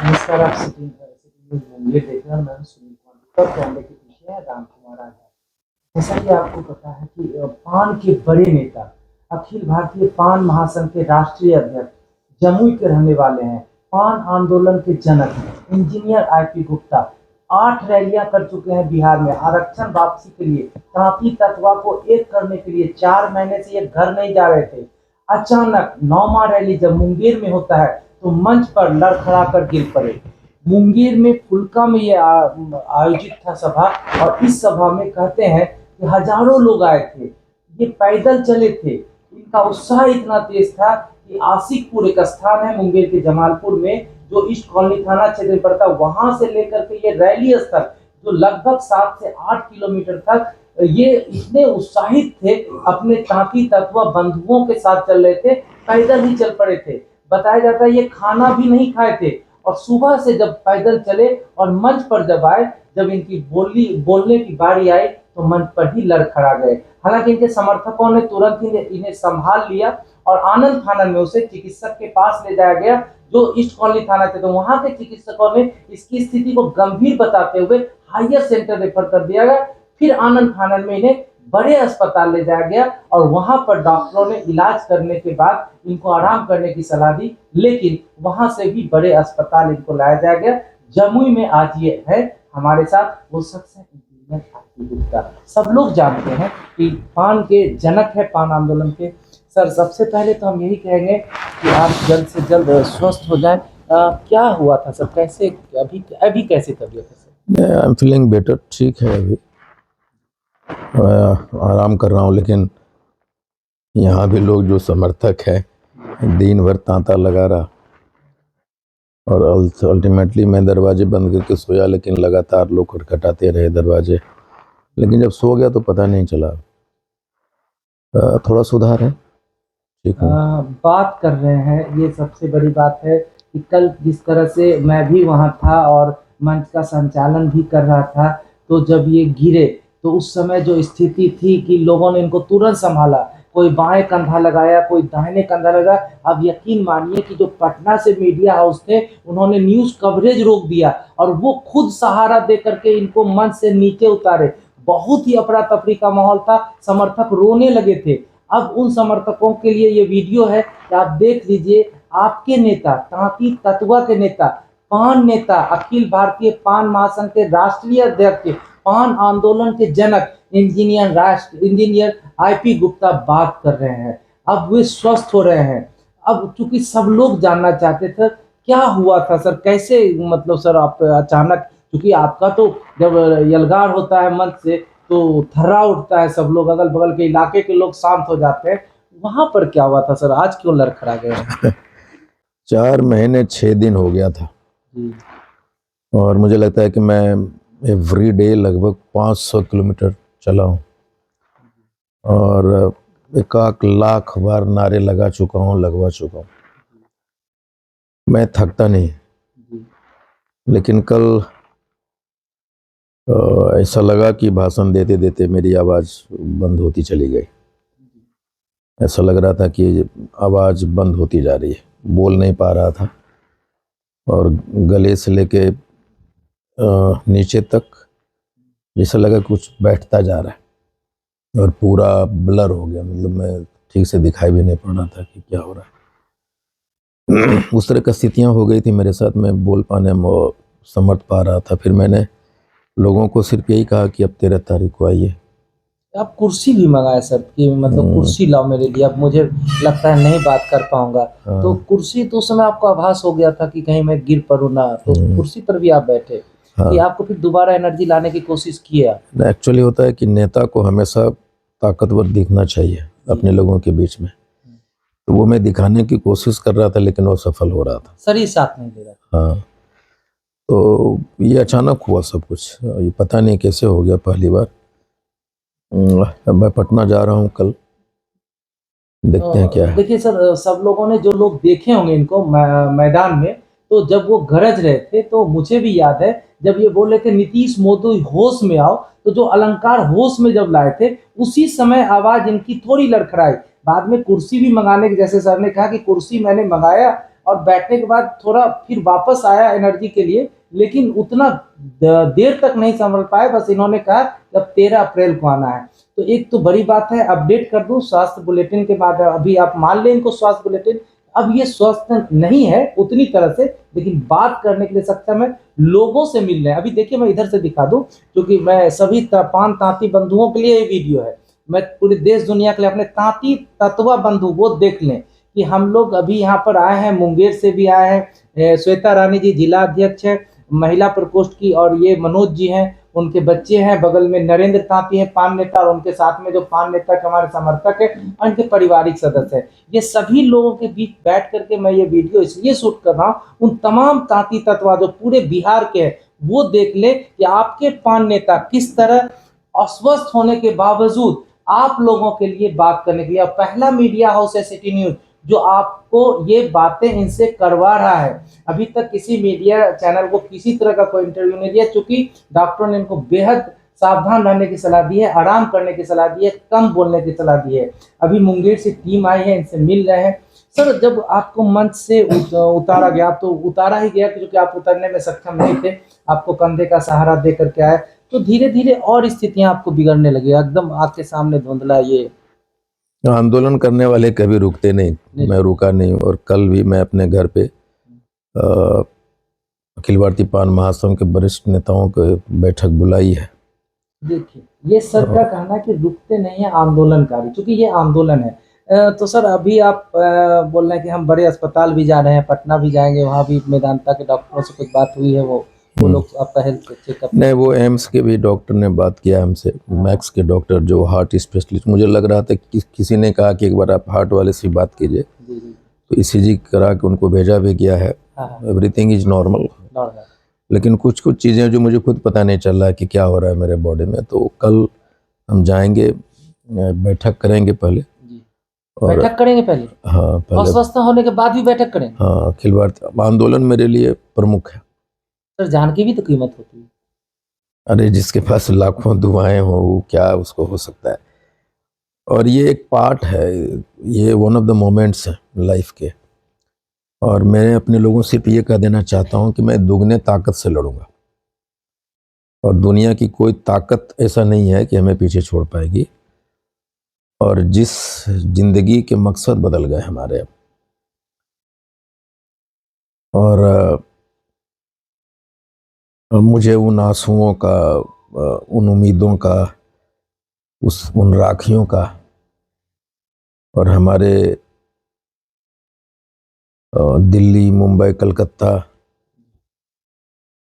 नमस्कार, आप city news Munger देख रहे हैं। मैं हूं सुनील कुमार और कैमरे के पीछे है राम कुमार आजाद। जैसा कि आपको पता है कि पान के बड़े नेता, अखिल भारतीय पान महासंघ के राष्ट्रीय अध्यक्ष, जमुई के रहने वाले हैं, पान आंदोलन के जनक इंजीनियर आईपी गुप्ता 8 रैलियां कर चुके हैं बिहार में आरक्षण वापसी के लिए। तांती तत्वा को एक करने के लिए 4 महीने से ये घर नहीं जा रहे थे। अचानक 9वां रैली जब मुंगेर में होता है तो मंच पर लड़खड़ा कर गिर पड़े। मुंगेर में फुल्का में ये आयोजित था सभा, और इस सभा में कहते हैं कि हजारों लोग आए थे। ये पैदल चले थे। इनका उत्साह इतना तेज था कि आशिकपुर एक स्थान है मुंगेर के जमालपुर में, जो ईस्ट कॉलोनी थाना क्षेत्र में पड़ता है, वहां से लेकर के ये रैली स्थल जो लगभग 7 से 8 किलोमीटर तक, ये इतने उत्साहित थे, अपने तांती तत्वा बंधुओं के साथ चल रहे थे, पैदल ही चल पड़े थे। बताया जाता है ये खाना भी नहीं खाए थे, और सुबह से जब पैदल चले और मंच पर जब आए, जब इनकी बोलने की बारी आई तो मंच पर ही लड़खड़ा गए। हालांकि इनके समर्थकों ने तुरंत इन्हें संभाल लिया और आनंद फानन में उसे चिकित्सक के पास ले जाया गया, जो ईस्ट कॉलोनी थाना थे। तो वहां के चिकित्सकों ने इसकी स्थिति को गंभीर बताते हुए हायर सेंटर रेफर कर दिया गया। फिर आनंद फानन में इन्हें बड़े अस्पताल ले जाया गया और वहां पर डॉक्टरों ने इलाज करने के बाद इनको आराम करने की सलाह दी, लेकिन वहां से भी बड़े अस्पताल इनको लाया जाया गया। जमुई में आज ये है हमारे साथ, वो शख्स है इंजीनियर आईपी गुप्ता। सब लोग जानते हैं कि पान के जनक है, पान आंदोलन के। सर, सबसे पहले तो हम यही कहेंगे कि आप जल्द से जल्द स्वस्थ हो जाएं। क्या हुआ था सर? कैसे अभी कैसे तबीयत है sir? I am feeling better, ठीक है। अभी आराम कर रहा हूँ, लेकिन यहाँ भी लोग जो समर्थक है दिन भर तांता लगा रहा, और अल्टीमेटली मैं दरवाजे बंद करके सोया, लेकिन लगातार लोग खटखटाते रहे दरवाजे। लेकिन जब सो गया तो पता नहीं चला। थोड़ा सुधार है, ठीक है। बात कर रहे हैं, ये सबसे बड़ी बात है कि कल जिस तरह से मैं भी वहाँ था और मंच का संचालन भी कर रहा था, तो जब ये गिरे तो उस समय जो स्थिति थी कि लोगों ने इनको तुरंत संभाला, कोई बाएं कंधा लगाया, कोई दाहिने कंधा लगा। अब यकीन मानिए कि जो पटना से मीडिया हाउस थे, उन्होंने न्यूज़ कवरेज रोक दिया और वो खुद सहारा दे करके इनको मंच से नीचे उतारे। बहुत ही अफरा तफरी का माहौल था, समर्थक रोने लगे थे। अब उन समर्थकों के लिए ये वीडियो है कि आप देख लीजिए। आपके नेता, तांती तत्वा के नेता, पान नेता, अखिल भारतीय पान महासंघ के राष्ट्रीय अध्यक्ष, पान आंदोलन के जनक इंजीनियर आईपी गुप्ता बात कर रहे हैं। अब वे स्वस्थ हो रहे हैं। अब चूंकि सब लोग जानना चाहते थे क्या हुआ था सर, कैसे, मतलब सर आप अचानक, क्योंकि आपका तो जब यलगार होता है मंच से तो थर्रा उठता है, सब लोग, अगल बगल के इलाके के लोग शांत हो जाते हैं। वहां पर क्या हुआ था सर? आज क्यों लड़खड़ा गए? 4 महीने 6 दिन हो गया था, और मुझे लगता है कि मैं एवरी डे लगभग 500 किलोमीटर चला हूँ, और 1 लाख बार नारे लगवा चुका हूँ। मैं थकता नहीं। लेकिन कल ऐसा लगा कि भाषण देते देते मेरी आवाज़ बंद होती चली गई। ऐसा लग रहा था कि आवाज़ बंद होती जा रही है, बोल नहीं पा रहा था, और गले से लेके नीचे तक जैसा लगा कुछ बैठता जा रहा है, और पूरा ब्लर हो गया। मतलब मैं ठीक से दिखाई भी नहीं पड़ रहा था कि क्या हो रहा है। उस तरह की स्थितियाँ हो गई थी मेरे साथ, मैं बोल पाने में समर्थ पा रहा था। फिर मैंने लोगों को सिर्फ यही कहा कि अब 13 तारीख को आइए। आप कुर्सी भी मंगाए सर कि मतलब कुर्सी लाओ मेरे लिए, अब मुझे लगता है नहीं बात कर पाऊंगा। तो कुर्सी, तो उस समय आपको आभास हो गया था कि कहीं मैं गिर पड़ूं ना, तो कुर्सी पर भी आप बैठे। कि आपको फिर दोबारा एनर्जी लाने की कोशिश की है? एक्चुअली होता है कि नेता को हमेशा ताकतवर दिखना चाहिए अपने लोगों के बीच में, तो वो मैं दिखाने की कोशिश कर रहा था, लेकिन वो सफल हो रहा था। शरीर साथ नहीं दे रहा था। हाँ, तो ये अचानक हुआ सब कुछ, ये पता नहीं कैसे हो गया। पहली बार मैं पटना जा रहा हूँ कल, देखते हैं क्या है। देखिए सर, सब लोगों ने, जो लोग देखे होंगे इनको मैदान में, तो जब वो गरज रहे थे तो मुझे भी याद है, जब ये बोल रहे थे नीतीश मोदी होश में आओ, तो जो अलंकार होश में जब लाए थे उसी समय आवाज इनकी थोड़ी लड़खड़ाई। बाद में कुर्सी भी मंगाने की, जैसे सर ने कहा कि कुर्सी मैंने मंगाया और बैठने के बाद थोड़ा फिर वापस आया एनर्जी के लिए, लेकिन उतना देर तक नहीं संभल पाए। बस इन्होंने कहा कि अब 13 अप्रैल को आना है। तो एक तो बड़ी बात है, अपडेट कर दूं स्वास्थ्य बुलेटिन के बाद, अभी आप मान लें इनको स्वास्थ्य बुलेटिन, अब ये स्वस्थ नहीं है उतनी तरह से, लेकिन बात करने के लिए सक्षम है, लोगों से मिल रहे हैं। अभी देखिए मैं इधर से दिखा दूं, क्योंकि मैं सभी पान तांती बंधुओं के लिए ये वीडियो है, मैं पूरे देश दुनिया के लिए अपने तांती ततवा बंधु वो देख लें कि हम लोग अभी यहाँ पर आए हैं, मुंगेर से भी आए हैं। श्वेता रानी जी जिला अध्यक्ष है महिला प्रकोष्ठ की, और ये मनोज जी हैं, उनके बच्चे हैं, बगल में नरेंद्र तांती हैं पान नेता, और उनके साथ में जो पान नेता के हमारे समर्थक है, उनके पारिवारिक सदस्य है। ये सभी लोगों के बीच बैठ करके मैं ये वीडियो इसलिए शूट कर रहा हूँ, उन तमाम तांती तत्वा जो पूरे बिहार के हैं वो देख ले कि आपके पान नेता किस तरह अस्वस्थ होने के बावजूद आप लोगों के लिए बात करने के लिए, और पहला मीडिया हाउस है सिटी न्यूज जो आपको ये बातें इनसे करवा रहा है। अभी तक किसी मीडिया चैनल को किसी तरह का कोई इंटरव्यू नहीं दिया, क्योंकि डॉक्टरों ने इनको बेहद सावधान रहने की सलाह दी है, आराम करने की सलाह दी है, कम बोलने की सलाह दी है। अभी मुंगेर से टीम आई है, इनसे मिल रहे हैं। सर, जब आपको मंच से उतारा गया, तो उतारा ही गया क्योंकि आप उतरने में सक्षम नहीं थे, आपको कंधे का सहारा दे करके आए, तो धीरे धीरे और स्थितियां आपको बिगड़ने लगी, एकदम आपके सामने धुंधला ये। आंदोलन करने वाले कभी रुकते नहीं, मैं रुका नहीं। और कल भी मैं अपने घर पे अखिल भारतीय पान महासंघ के वरिष्ठ नेताओं को बैठक बुलाई है। देखिए, ये सर का कहना है कि रुकते नहीं है आंदोलनकारी, क्योंकि ये आंदोलन है। तो सर अभी आप बोल रहे हैं कि हम बड़े अस्पताल भी जा रहे हैं, पटना भी जाएंगे, वहाँ भी मेदांता के डॉक्टरों से कुछ बात हुई है, वो लोग आपका हेल्थ चेकअप? नहीं, वो एम्स के भी डॉक्टर ने बात किया हमसे, मैक्स के डॉक्टर जो हार्ट स्पेशलिस्ट। मुझे लग रहा था कि किसी ने कहा कि एक बार आप हार्ट वाले से बात कीजिए, तो ईसीजी करा के उनको भेजा भी गया है। एवरीथिंग इज नॉर्मल, लेकिन कुछ कुछ चीज़ें जो मुझे खुद पता नहीं चल रहा है कि क्या हो रहा है मेरे बॉडी में। तो कल हम जाएंगे, बैठक करेंगे पहले। और बैठक करेंगे पहले? हाँ, पहले अस्वस्थ होने के बाद भी बैठक करेंगे? हाँ, अखिल भारतीय आंदोलन मेरे लिए प्रमुख है। सर, जान की भी तो कीमत होती है। अरे, जिसके पास लाखों दुआएं हो वो क्या उसको हो सकता है। और ये एक पार्ट है, ये वन ऑफ द मोमेंट्स है लाइफ के। और मैं अपने लोगों से सिर्फ ये कह देना चाहता हूँ कि मैं दुगने ताकत से लड़ूंगा, और दुनिया की कोई ताकत ऐसा नहीं है कि हमें पीछे छोड़ पाएगी। और जिस जिंदगी के मकसद बदल गए हमारे अब, और मुझे उन आंसुओं का, उन उम्मीदों का, उन राखियों का, और हमारे दिल्ली, मुंबई, कलकत्ता,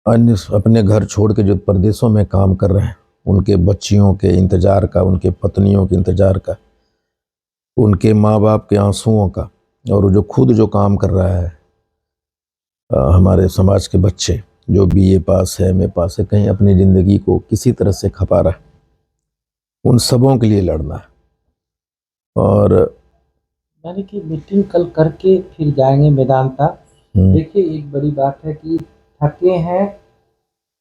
अन्य अपने घर छोड़ के जो प्रदेशों में काम कर रहे हैं, उनके बच्चियों के इंतज़ार का, उनके पत्नियों के इंतज़ार का, उनके माँ बाप के आंसुओं का, और जो खुद जो काम कर रहा है, हमारे समाज के बच्चे जो बीए पास है, एमए पास है, कहीं अपनी ज़िंदगी को किसी तरह से खपा रहा है, उन सबों के लिए लड़ना है। और यानी कि मीटिंग कल करके फिर जाएंगे मेदांता। देखिए, एक बड़ी बात है कि थके हैं,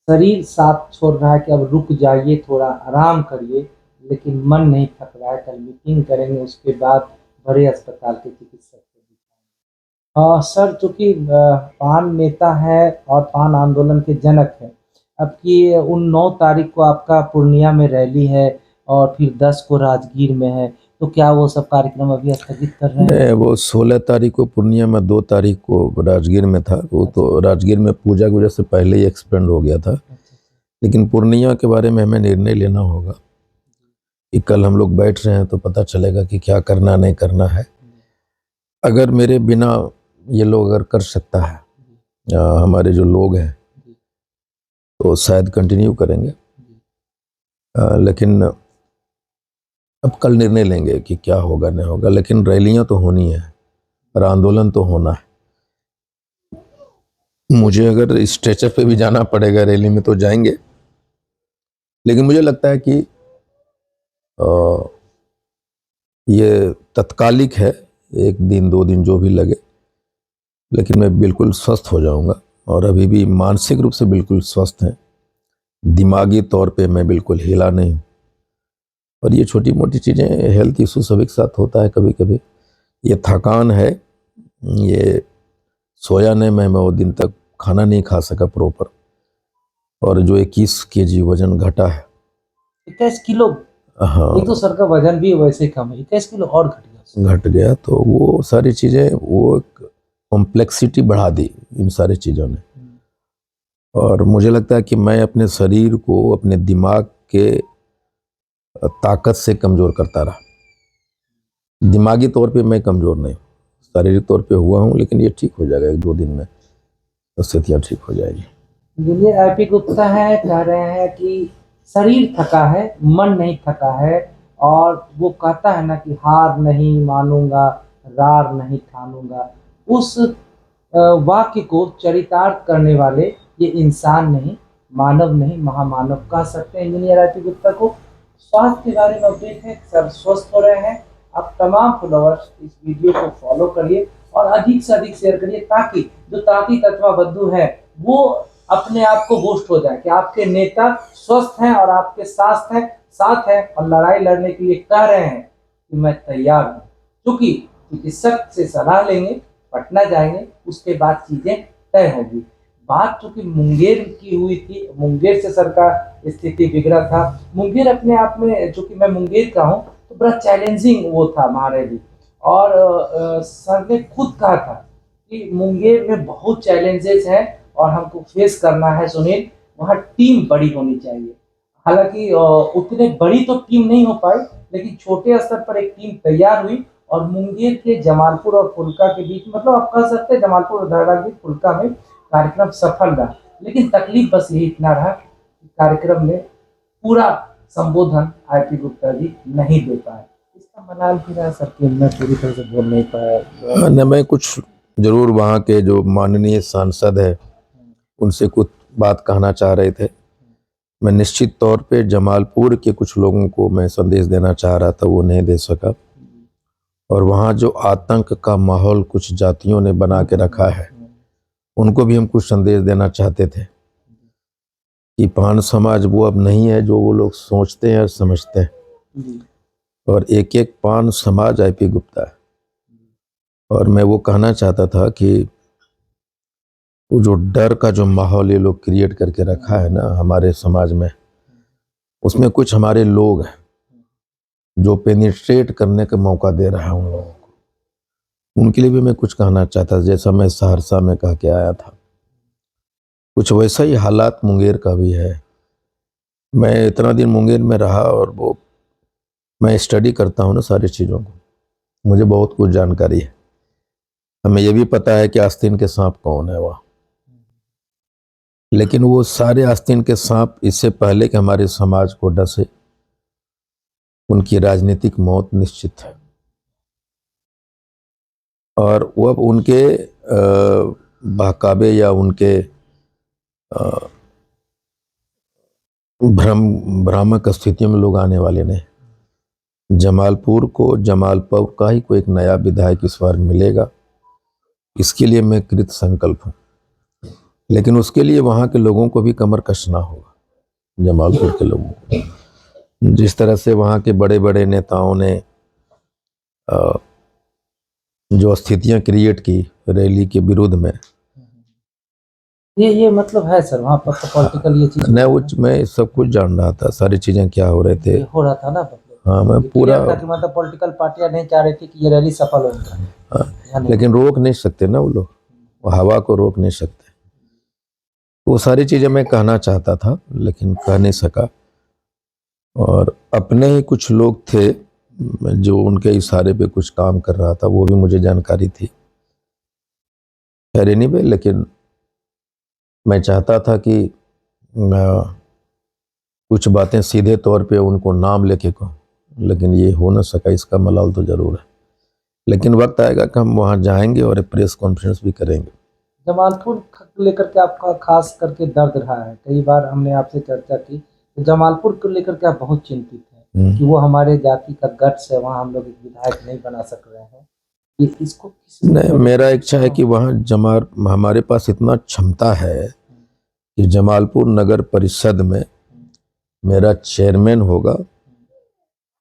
शरीर साथ छोड़ रहा है कि अब रुक जाइए, थोड़ा आराम करिए, लेकिन मन नहीं थक रहा है। कल मीटिंग करेंगे, उसके बाद बड़े अस्पताल के चिकित्सक को दिखाएंगे। सर, चूंकि पान नेता है और पान आंदोलन के जनक है, अब की 9 तारीख को आपका पूर्णिया में रैली है, और फिर 10 को राजगीर में है, तो क्या वो सब कार्यक्रम अभी स्थगित कर रहे हैं? वो 16 तारीख को पूर्णिया में, 2 तारीख को राजगीर में था। वो तो राजगीर में पूजा की वजह से पहले ही एक्सपेंड हो गया था। लेकिन पूर्णिया के बारे में हमें निर्णय लेना होगा कि कल हम लोग बैठ रहे हैं तो पता चलेगा कि क्या करना नहीं करना है। अगर मेरे बिना ये लोग अगर कर सकता है, हमारे जो लोग हैं, तो शायद कंटिन्यू करेंगे। लेकिन अब कल निर्णय लेंगे कि क्या होगा नहीं होगा। लेकिन रैलियां तो होनी है और आंदोलन तो होना है। मुझे अगर स्ट्रेचर पे भी जाना पड़ेगा रैली में तो जाएंगे। लेकिन मुझे लगता है कि ये तत्कालिक है, 1 दिन 2 दिन जो भी लगे, लेकिन मैं बिल्कुल स्वस्थ हो जाऊंगा। और अभी भी मानसिक रूप से बिल्कुल स्वस्थ हैं, दिमागी तौर पे मैं बिल्कुल हिला नहीं हूँ। और ये छोटी मोटी चीज़ें, हेल्थ इशू सभी के साथ होता है कभी कभी। ये थकान है, ये सोया नहीं, मैं वो दिन तक खाना नहीं खा सका प्रॉपर। और जो 21 केजी वजन घटा है। 21 किलो? हाँ, एक तो सर का वजन भी वैसे ही कम है, 21 किलो और घट गया। घट गया। तो वो सारी चीज़ें, वो कॉम्प्लेक्सिटी बढ़ा दी इन सारी चीज़ों ने। और मुझे लगता है कि मैं अपने शरीर को अपने दिमाग के ताकत से कमज़ोर करता रहा। दिमागी तौर पे मैं कमज़ोर नहीं हूँ, शारीरिक तौर पे हुआ हूँ, लेकिन ये ठीक हो जाएगा 1-2 दिन में, स्थितियाँ ठीक हो जाएगी। इंजीनियर आईपी गुप्ता है, कह रहे हैं कि शरीर थका है, मन नहीं थका है। और वो कहता है ना कि हार नहीं मानूंगा, रार नहीं ठानूंगा। उस वाक्य को चरितार्थ करने वाले ये इंसान नहीं, मानव नहीं, महामानव कह सकते हैं इंजीनियर आईपी गुप्ता को। स्वास्थ्य के बारे में अपडेट है, सब स्वस्थ हो रहे हैं। आप तमाम फॉलोअर्स इस वीडियो को फॉलो करिए और अधिक से अधिक शेयर करिए, ताकि जो ताती तत्वा बद्दू है वो अपने आप को बूस्ट हो जाए कि आपके नेता स्वस्थ हैं और आपके साथ हैं और लड़ाई लड़ने के लिए कह रहे हैं कि मैं तैयार हूँ। क्योंकि चिकित्सक से सलाह लेंगे, पटना जाएंगे, उसके बाद चीजें तय होगी। बात चूंकि मुंगेर की हुई थी, मुंगेर से सर का स्थिति बिगड़ा था। मुंगेर अपने आप में, चूंकि मैं मुंगेर का हूँ, तो बड़ा चैलेंजिंग वो था हमारे लिए। और सर ने खुद कहा था कि मुंगेर में बहुत चैलेंजेस हैं और हमको फेस करना है सुनील, वहाँ टीम बड़ी होनी चाहिए। हालांकि उतने बड़ी तो टीम नहीं हो पाई, लेकिन छोटे स्तर पर एक टीम तैयार हुई और मुंगेर के जमालपुर और फुल्का के बीच, मतलब आप कह सकते हैं जमालपुर और धड़ाड़ा के फुल्का में कार्यक्रम सफल रहा। लेकिन तकलीफ बस यही इतना रहा कि कार्यक्रम में पूरा संबोधन आईपी गुप्ता जी नहीं दे पाए। इसका मलाल भी रहा सर कि मैं पूरी तरह से बोल नहीं पाया। न, मैं कुछ जरूर वहाँ के जो माननीय सांसद है उनसे कुछ बात कहना चाह रहे थे। मैं निश्चित तौर पे जमालपुर के कुछ लोगों को मैं संदेश देना चाह रहा था, वो नहीं दे सका। और वहाँ जो आतंक का माहौल कुछ जातियों ने बना के रखा है, उनको भी हम कुछ संदेश देना चाहते थे कि पान समाज वो अब नहीं है जो वो लोग सोचते हैं और समझते हैं। और एक एक पान समाज आईपी गुप्ता है। और मैं वो कहना चाहता था कि वो जो डर का जो माहौल ये लोग क्रिएट करके रखा है ना हमारे समाज में, उसमें कुछ हमारे लोग हैं जो पेनिट्रेट करने का मौका दे रहा है उन लोगों को। उनके लिए भी मैं कुछ कहना चाहता, जैसा मैं सहरसा में कह के आया था, कुछ वैसा ही हालात मुंगेर का भी है। मैं इतना दिन मुंगेर में रहा और वो मैं स्टडी करता हूँ ना सारी चीज़ों को, मुझे बहुत कुछ जानकारी है। हमें ये भी पता है कि आस्तीन के सांप कौन है वहाँ, लेकिन वो सारे आस्तीन के सांप इससे पहले कि हमारे समाज को डसे, उनकी राजनीतिक मौत निश्चित है। और वो अब उनके बहकावे या उनके भ्रामक स्थितियों में लोग आने वाले नहीं। जमालपुर को जमालपुर का ही कोई एक नया विधायक इस बार मिलेगा, इसके लिए मैं कृत संकल्प हूँ। लेकिन उसके लिए वहाँ के लोगों को भी कमर कसना होगा, जमालपुर के लोगों को। जिस तरह से वहाँ के बड़े बड़े नेताओं ने जो स्थितियाँ क्रिएट की रैली के विरोध में, ये मतलब है सर वहाँ पर तो पॉलिटिकल ये चीज मैं मैं सब कुछ जान रहा था, सारी चीज़ें क्या हो रहे थे। हो रहा था ना, मतलब हाँ, मैं ये पूरा, क्लियर था कि मतलब पॉलिटिकल पार्टियां नहीं चाह रही थी कि ये रैली सफल हो जाए। हाँ, लेकिन रोक नहीं सकते ना वो लोग, वो हवा को रोक नहीं सकते। वो सारी चीज़ें मैं कहना चाहता था लेकिन कह नहीं सका। और अपने ही कुछ लोग थे जो उनके इशारे पे कुछ काम कर रहा था, वो भी मुझे जानकारी थी। खैर नहीं भाई, लेकिन मैं चाहता था कि कुछ बातें सीधे तौर पे उनको नाम लेके कहूँ, लेकिन ये हो न सका। इसका मलाल तो जरूर है, लेकिन वक्त आएगा कि हम वहाँ जाएंगे और एक प्रेस कॉन्फ्रेंस भी करेंगे। जमालपुर लेकर के आपका खास करके दर्द रहा है, कई बार हमने आपसे चर्चा की, तो जमालपुर को लेकर के आप बहुत चिंतित हैं कि वो हमारे जाति का गट्स है, वहाँ हम लोग एक विधायक नहीं बना सक रहे हैं। ये इसको नहीं, मेरा इच्छा है कि वहाँ हमारे पास इतना क्षमता है कि जमालपुर नगर परिषद में मेरा चेयरमैन होगा,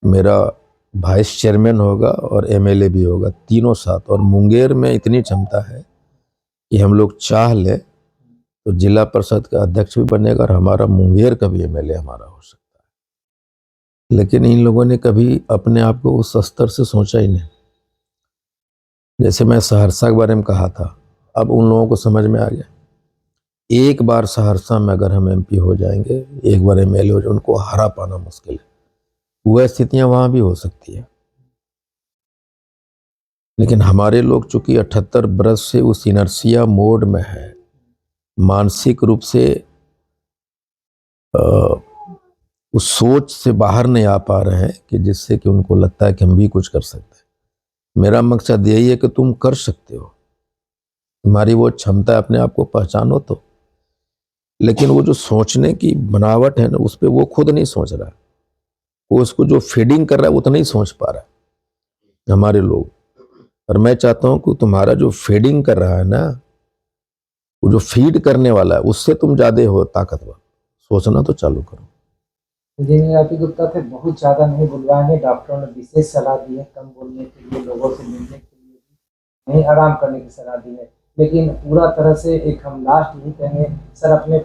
मेरा वाइस चेयरमैन होगा और एमएलए भी होगा, तीनों साथ। और मुंगेर में इतनी क्षमता है कि हम लोग चाह ले तो जिला परिषद का अध्यक्ष भी बनेगा और हमारा मुंगेर का भी एमएलए हमारा हो सकता है। लेकिन इन लोगों ने कभी अपने आप को उस स्तर से सोचा ही नहीं। जैसे मैं सहरसा के बारे में कहा था, अब उन लोगों को समझ में आ गया, एक बार सहरसा में अगर हम एमपी हो जाएंगे, एक बार एमएलए हो जाए, उनको हरा पाना मुश्किल है। वह स्थितियां वहां भी हो सकती है। लेकिन हमारे लोग चूंकि 78 बरस से उस इनर्सिया मोड में है, मानसिक रूप से उस सोच से बाहर नहीं आ पा रहे हैं कि जिससे कि उनको लगता है कि हम भी कुछ कर सकते हैं। मेरा मकसद यही है कि तुम कर सकते हो, तुम्हारी वो क्षमता अपने आप को पहचानो तो। लेकिन वो जो सोचने की बनावट है ना, उस पर वो खुद नहीं सोच रहा है। वो उसको जो फीडिंग कर रहा है वो तो नहीं सोच पा रहा है हमारे लोग। और मैं चाहता हूं कि तुम्हारा जो फीडिंग कर रहा है ना, वो जो फीड करने वाला है, उससे तुम ज्यादा हो ताकतवर। सोचना तो चालू करो। इंजीनियर आरपी गुप्ता थे, बहुत ज़्यादा नहीं बुलवाएंगे। डॉक्टरों ने विशेष सलाह दी है कम बोलने के लिए, लोगों से मिलने के लिए भी नहीं, आराम करने की सलाह दी है। लेकिन पूरा तरह से एक हम लास्ट यही कहेंगे सर, अपने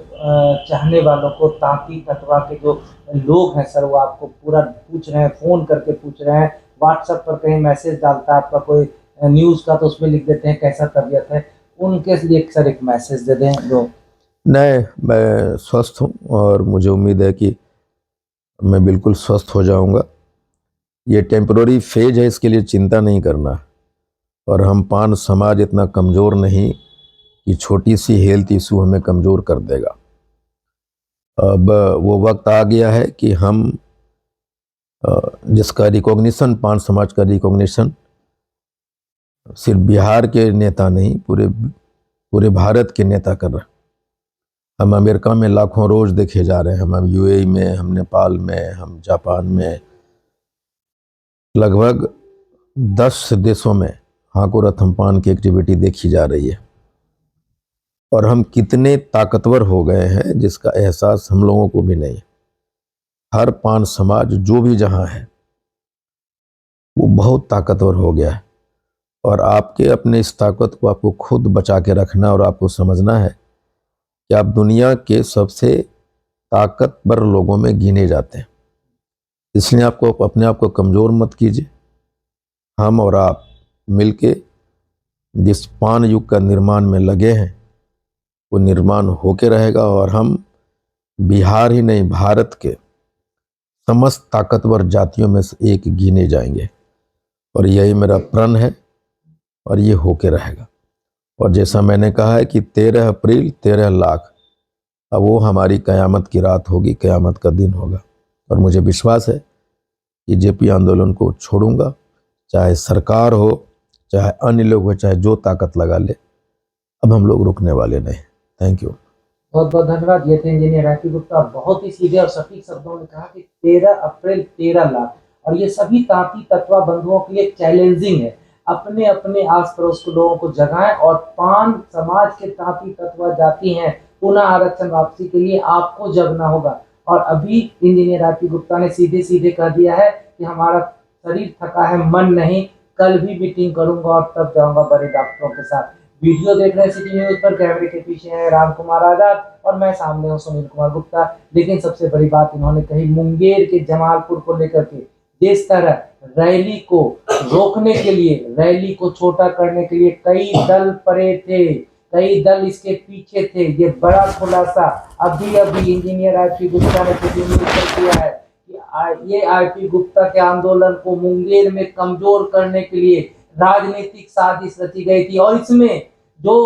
चाहने वालों को, तांती ततवा के जो लोग हैं सर, वो आपको पूरा पूछ रहे हैं, फ़ोन करके पूछ रहे हैं, व्हाट्सएप पर कहीं मैसेज डालता है आपका कोई न्यूज़ का तो उसमें लिख देते हैं कैसा तबीयत है, उनके लिए सर एक मैसेज दे दें जो। नहीं, मैं स्वस्थ हूँ और मुझे उम्मीद है कि मैं बिल्कुल स्वस्थ हो जाऊंगा। ये टेम्पररी फेज है, इसके लिए चिंता नहीं करना। और हम पान समाज इतना कमज़ोर नहीं कि छोटी सी हेल्थ इशू हमें कमज़ोर कर देगा। अब वो वक्त आ गया है कि हम जिसका रिकॉग्निशन, पान समाज का रिकॉग्निशन सिर्फ बिहार के नेता नहीं, पूरे भारत के नेता कर रहे हैं। हम अमेरिका में लाखों रोज देखे जा रहे हैं, हम यूएई में, हम नेपाल में, हम जापान में, लगभग 10 देशों में हाको रथम पान की एक्टिविटी देखी जा रही है। और हम कितने ताकतवर हो गए हैं जिसका एहसास हम लोगों को भी नहीं। हर पान समाज जो भी जहां है वो बहुत ताकतवर हो गया है। और आपके अपने इस ताकत को आपको खुद बचा के रखना, और आपको समझना है कि आप दुनिया के सबसे ताकतवर लोगों में गिने जाते हैं। इसलिए आपको अपने आप को कमज़ोर मत कीजिए। हम और आप मिलके जिस पान युग का निर्माण में लगे हैं, वो निर्माण होके रहेगा। और हम बिहार ही नहीं, भारत के समस्त ताकतवर जातियों में से एक गिने जाएंगे। और यही मेरा प्रण है और ये होके रहेगा। और जैसा मैंने कहा है कि 13 अप्रैल 13 लाख, अब वो हमारी कयामत की रात होगी, कयामत का दिन होगा। और मुझे विश्वास है कि जेपी आंदोलन को छोड़ूंगा, चाहे सरकार हो, चाहे अन्य लोग हो, चाहे जो ताकत लगा ले। अब हम लोग रुकने वाले नहीं। Thank you. बहुत बहुत धन्यवाद। ये थे इंजीनियर आरपी गुप्ता। बहुत ही सीधे और सटीक शब्दों में कहा कि 13 अप्रैल 13 लाख, और ये सभी तांती तत्वा बंधुओं के लिए चैलेंजिंग है। अपने अपने आस पड़ोस के लोगों को जगाएं, और पान समाज के तांती तत्वा जाति हैं, पुनः आरक्षण वापसी के लिए आपको जगना होगा। और अभी इंजीनियर आरपी गुप्ता ने सीधे सीधे कह दिया है कि हमारा शरीर थका है, मन नहीं, कल भी मीटिंग करूंगा और तब जाऊंगा बड़े डॉक्टरों के साथ। वीडियो देख रहे हैं सिटी न्यूज पर, कैमरे के पीछे हैं राम कुमार आजाद और मैं सामने हूं सुनील कुमार गुप्ता। लेकिन सबसे बड़ी बात इन्होंने कही मुंगेर के जमालपुर को लेकर के, जिस तरह रैली को रोकने के लिए, रैली को छोटा करने के लिए कई दल पड़े थे, कई दल इसके पीछे थे। ये बड़ा खुलासा अभी अभी इंजीनियर आरपी गुप्ता ने सिटी न्यूज पर किया है कि ये आरपी गुप्ता के आंदोलन को मुंगेर में कमजोर करने के लिए राजनीतिक साजिश रची गई थी। और इसमें जो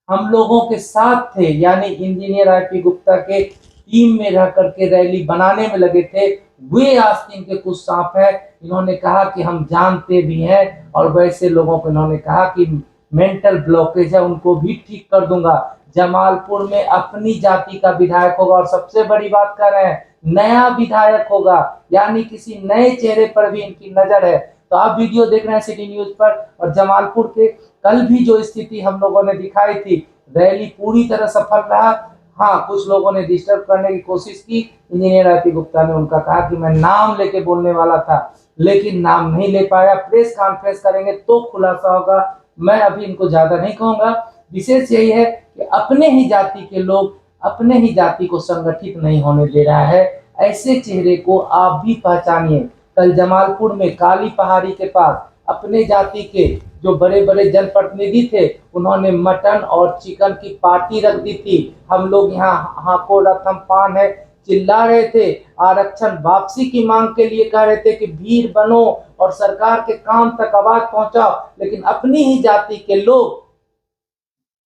हम लोगों के साथ थे, यानी इंजीनियर आरपी गुप्ता के टीम में रह करके रैली बनाने में लगे थे, वे आस्तीन के कुछ सांप है। इन्होंने कहा कि हम जानते भी हैं, और वैसे लोगों को इन्होंने कहा कि मेंटल ब्लॉकेज है, उनको भी ठीक कर दूंगा। जमालपुर में अपनी जाति का विधायक होगा, और सबसे बड़ी बात कर रहे हैं, नया विधायक होगा, यानी किसी नए चेहरे पर भी इनकी नजर है। तो आप वीडियो देख रहे हैं सिटी न्यूज पर। और जमालपुर के कल भी जो स्थिति हम लोगों ने दिखाई थी, रैली पूरी तरह सफल रहा। हाँ, कुछ लोगों ने डिस्टर्ब करने की कोशिश की। इंजीनियर आरपी गुप्ता ने उनका कहा कि मैं नाम लेके बोलने वाला था, लेकिन नाम नहीं ले पाया। प्रेस कॉन्फ्रेंस करेंगे तो खुलासा होगा। मैं अभी इनको ज्यादा नहीं कहूंगा। विशेष यही है कि अपने ही जाति के लोग अपने ही जाति को संगठित नहीं होने दे रहा है। ऐसे चेहरे को आप भी पहचानिए। कल जमालपुर में काली पहाड़ी के पास अपने जाति के जो बड़े बड़े जनप्रतिनिधि थे, उन्होंने मटन और चिकन की पार्टी रख दी थी। हम लोग यहाँ हाको रथम पान है चिल्ला रहे थे, आरक्षण वापसी की मांग के लिए कह रहे थे कि भीड़ बनो और सरकार के काम तक आवाज पहुंचाओ, लेकिन अपनी ही जाति के लोग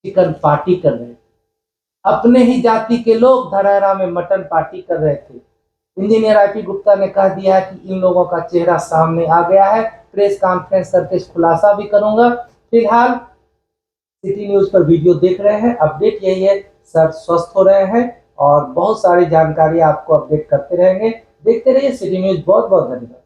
चिकन पार्टी कर रहे थे, अपने ही जाति के लोग धरहरा में मटन पार्टी कर रहे थे। इंजीनियर आईपी गुप्ता ने कह दिया है कि इन लोगों का चेहरा सामने आ गया है, प्रेस कॉन्फ्रेंस करके खुलासा भी करूंगा। फिलहाल सिटी न्यूज पर वीडियो देख रहे हैं, अपडेट यही है, सर स्वस्थ हो रहे हैं और बहुत सारी जानकारी आपको अपडेट करते रहेंगे। देखते रहिए सिटी न्यूज। बहुत बहुत धन्यवाद।